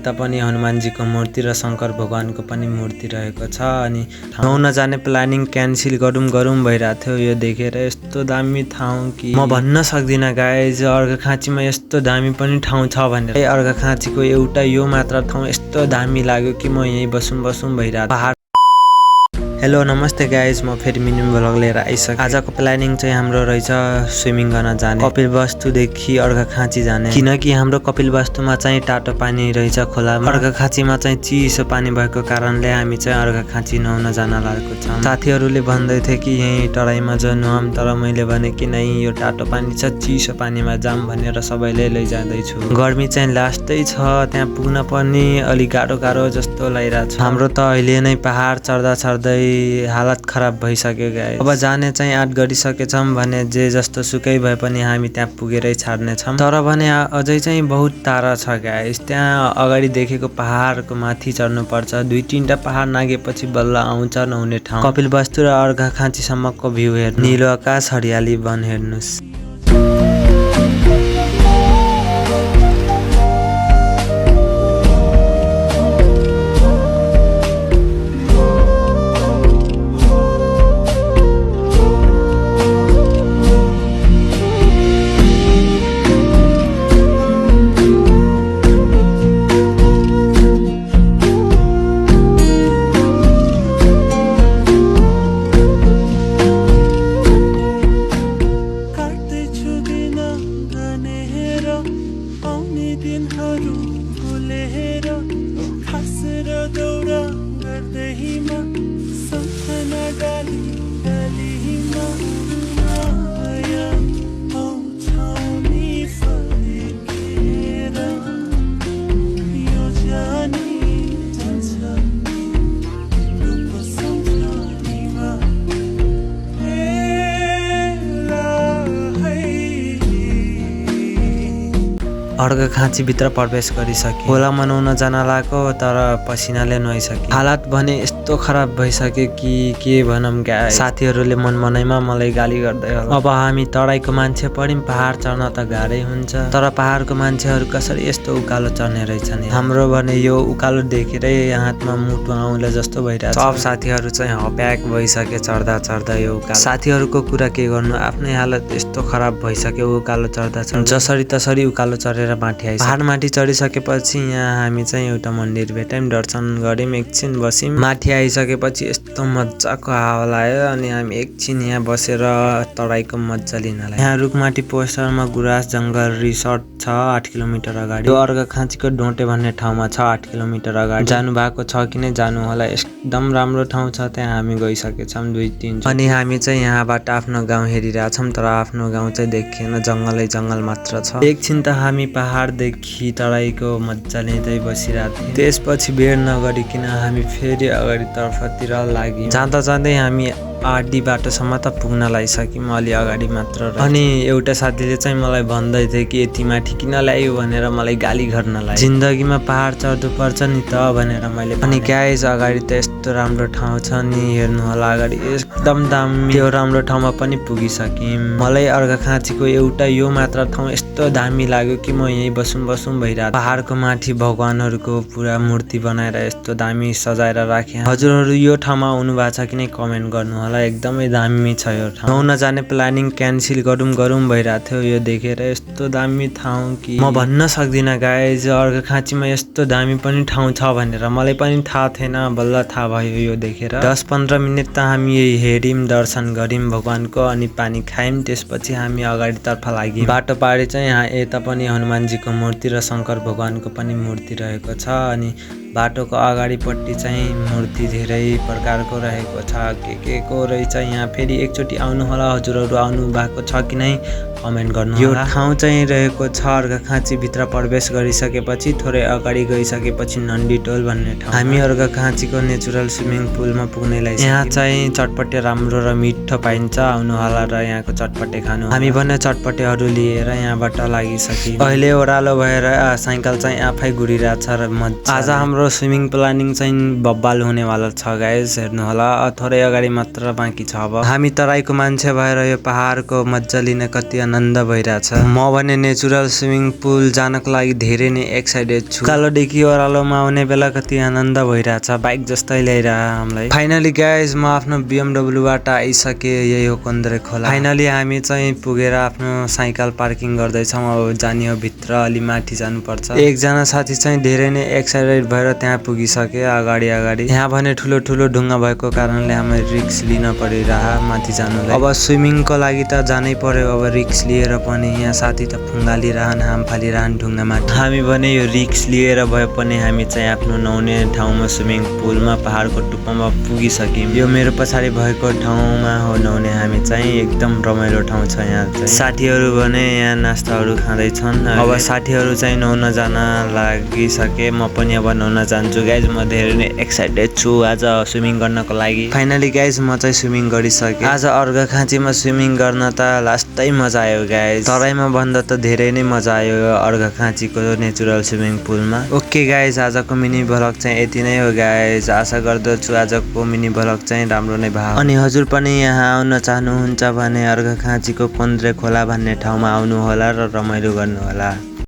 त पनि हनुमानजीको मूर्ति र शंकर भगवानको पनि मूर्ति रहेको छ। अनि ठाउँ नजाने प्लानिङ क्यान्सल गरौँ भइरहेको थियो। यो देखेर यस्तो दामी ठाउँ कि म भन्न सक्दिनँ गाइज। अर्घाखाँचीमा यस्तो दामी पनि ठाउँ छ भनेर। अर्घाखाँचीको एउटा यो मात्र ठाउँ यस्तो दामी लाग्यो कि म यहीँ बसौँ भइरहेको पहाड। हेलो नमस्ते गाइज, म फेरि मिनी भ्लग लिएर आइसकेँ। आजको प्लानिङ चाहिँ हाम्रो रहेछ स्विमिङ गर्न जाने, कपिलवस्तुदेखि अर्घाखाँची जाने। किनकि हाम्रो कपिलवस्तुमा चाहिँ टाटो पानी रहेछ खोलामा, अर्घाखाँचीमा चाहिँ चिसो पानी भएको कारणले हामी चाहिँ अर्घाखाँची नुहाउन जान लागेको छौँ। साथीहरूले भन्दै थिए कि यहीँ टराईमा जो नुहाऊँ, तर मैले भने कि नै यो टाटो पानी छ, चिसो पानीमा जाऊँ भनेर सबैले लैजाँदैछु। गर्मी चाहिँ लास्टै छ, त्यहाँ पुग्न पनि अलिक गाह्रो जस्तो लागिरहेको छ। हाम्रो त अहिले नै पहाड चढ्दै हालत खराब भइसक्यो गाइस। अब जाने चाहिँ आँट गरिसकेछौँ भने जे जस्तो सुकै भए पनि हामी त्यहाँ पुगेरै छाड्नेछौँ। तर भने अझै चाहिँ बहुत टाढा छ गाइस। त्यहाँ अगाडि देखेको पहाडको माथि चढ्नु पर्छ। 2-3टा पहाड नागेपछि बल्ल आउँछ नुहाउने ठाउँ। कपिलवस्तु र अर्घाखाँचीसम्मको भ्यू हेर्नु, नीलो आकाश हरियाली वन हेर्नुस्। अर्घाखाँची भित्र प्रवेश गरिसके। खोला मनाउन जान लागेको तर पसिनाले नुहाइसके। हालत भने यस्तो खराब भइसक्यो कि के भनौँ गाइस। साथीहरूले मनमनैमा मलाई गाली गर्दै होला। अब हामी तराईको मान्छे पढ्यौँ, पहाड चढ्न त गाह्रै हुन्छ, तर पहाडको मान्छेहरू कसरी यस्तो उकालो चढ्ने रहेछन्। हाम्रो भने यो उकालो देखेरै हातमा मुटु आउला जस्तो भइरहेछ। सब साथीहरू चाहिँ हप्याक भइसके चढ्दा यो उकालो। साथीहरूको कुरा के गर्नु, आफ्नै हालत यस्तो खराब भइसक्यो उकालो चढ्दा जसरी तसरी उकालो चढेर माथि आइसक्यो। पहाड माथि चढिसकेपछि यहाँ हामी चाहिँ एउटा मन्दिर भेट्यौँ, दर्शन गऱ्यौँ, एकछिन बस्यौँ। माथि आइसकेपछि यस्तो मजाको हावा लाग्यो अनि हामी एकछिन यहाँ बसेर तराईको मजा लिन लाग्यौँ। यहाँ रुखमाटी पोस्टरमा गुराँस जङ्गल रिसोर्ट छ 8 किलोमिटर अगाडि। यो अर्घाखाँचीको डोटे भन्ने ठाउँमा छ 8 किलोमिटर अगाडि। जानु भएको छ कि नै जानु होला, एकदम राम्रो ठाउँ छ। त्यहाँ हामी गइसकेछौँ 2-3। अनि हामी चाहिँ यहाँबाट आफ्नो गाउँ हेरिरहेछौँ, तर आफ्नो गाउँ चाहिँ देखिएन, जङ्गल मात्र छ। एकछिन त हामी पहाडदेखि तराईको मजा लिँदै बसिरहेको थियौँ। त्यसपछि बेर नगरिकन हामी फेरि अगाडि तर्फतिर लाग्यौँ। जाँदै हामी आधी बाटोसम्म त पुग्न लागिसक्यौँ, अलि अगाडि मात्र। अनि एउटा साथीले चाहिँ मलाई भन्दै थियो कि यति माथि किन ल्यायो भनेर मलाई गाली गर्न लाग्यो। जिन्दगीमा पहाड चढ्नु पर्छ नि त भनेर मैले। अनि गाइस अगाडि त यस्तो राम्रो ठाउँ छ नि, हेर्नु होला अगाडि एकदम दामी। त्यो राम्रो ठाउँमा पनि पुगिसक्यौँ। मलाई अर्घाखाँचीको एउटा यो मात्र ठाउँ यस्तो दामी लाग्यो कि म यहीँ बसौँ भइरहेको। पहाडको माथि भगवानहरूको पुरा मूर्ति बनाएर यस्तो दामी सजाएर राखे। हजुरहरू यो ठाउँमा आउनु भएको छ कि नै कमेन्ट गर्नु होला, एकदमै दामी छ यो ठाउँ। नुहाउन जाने प्लानिङ क्यान्सल गरौँ भइरहेको थियो। यो देखेर यस्तो दामी ठाउँ कि म भन्न सक्दिनँ गाइज। अर्घाखाँचीमा यस्तो दामी पनि ठाउँ छ भनेर मलाई पनि थाहा थिएन, बल्ल थाहा भयो यो देखेर। 10-15 मिनट त हामी हेऱ्यौँ, दर्शन गऱ्यौँ भगवानको, अनि पानी खायौँ। त्यसपछि हामी अगाडितर्फ लाग्यौँ। बाटो पारि चाहिँ यहाँ यता पनि हनुमानजीको मूर्ति र शंकर भगवानको पनि मूर्ति रहेको छ। अनि बाटोको अगाडिपट्टि चाहिँ मूर्ति धेरै प्रकारको रहेको छ, के को रहेछ। यहाँ फेरि एकचोटि आउनु होला, हजुरहरू आउनु भएको छ कि नै कमेन्ट गर्नु होला। यो ठाउँ चाहिँ रहेको छ अर्घाखाँची भित्र प्रवेश गरिसकेपछि थोरै अगाडि गइसकेपछि नन्दीटोल भन्ने ठाउँ। हामी अर्घाखाँचीको नेचुरल स्विमिङ पुलमा पुग्ने लागिसक्यौँ। यहाँ चाहिँ चटपटे राम्रो र मिठो पाइन्छ, आउनु होला र यहाँको चटपटे खानु। हामी भने चटपटेहरू लिएर यहाँबाट लागिसक्यौँ। अहिले ओह्रालो भएर साइकल चाहिँ आफै घुरिरहेछ र मजा। आज हाम्रो हाम्रो स्विमिङ प्लानिङ चाहिँ बब्बाल हुनेवाला छ गाइज, हेर्नु होला थोरै अगाडि मात्र बाँकी छ। अब हामी तराईको मान्छे भएर यो पहाडको मजा लिन कति आनन्द भइरहेछ। म भने नेचुरल स्विमिङ पुल जानको लागि धेरै नै एक्साइटेड छु। कालोदेखि ओह्रालोमा आउने बेला कति आनन्द भइरहेछ, बाइक जस्तै ल्याइरह हामीलाई। फाइनली गाइज म आफ्नो BMW बाट आइसके, यही हो कन्दरे खोला। फाइनली हामी चाहिँ पुगेर आफ्नो साइकल पार्किङ गर्दैछौँ। अब जाने हो भित्र, अलि माथि जानुपर्छ। एकजना साथी चाहिँ धेरै नै एक्साइटेड भएर त्यहाँ पुगिसके अगाडि। यहाँ भने ठुलो ठुलो ढुङ्गा भएको कारणले हामी रिक्स लिन परिरह माथि जानुलाई। अब स्विमिङको लागि त जानै पर्यो, अब रिक्स लिएर पनि। यहाँ साथी त फुङ्गालिरहन, हाम फालिरहन ढुङ्गामा। हामी भने यो रिक्स लिएर भए पनि हामी चाहिँ आफ्नो नुहाउने ठाउँमा स्विमिङ पुलमा पहाडको टुप्पोमा पुगिसक्यौँ। यो मेरो पछाडि भएको ठाउँमा हो नुहाउने हामी चाहिँ, एकदम रमाइलो ठाउँ छ यहाँ चाहिँ। साथीहरू भने यहाँ नास्ताहरू खाँदैछन्। अब साथीहरू चाहिँ नुहाउन जान लागिसके, म पनि अब नुहाउन जान्छु गाइज। म धेरै नै एक्साइटेड छु आज स्विमिङ गर्नको लागि। फाइनली गाइज म चाहिँ स्विमिङ गरिसकेँ। आज अर्घाखाँचीमा स्विमिङ गर्न त लास्टै मजा आयो गाइज, तराईमा भन्दा त धेरै नै मजा आयो अर्घाखाँचीको नेचुरल स्विमिङ पुलमा। ओके गाइज, आजको मिनी भ्लग चाहिँ यति नै हो गाइज। आशा गर्दछु आजको मिनी भ्लग चाहिँ राम्रो नै भयो। अनि हजुर पनि यहाँ आउन चाहनुहुन्छ भने अर्घाखाँचीको कन्द्रे खोला भन्ने ठाउँमा आउनु होला र रमाइलो गर्नु होला।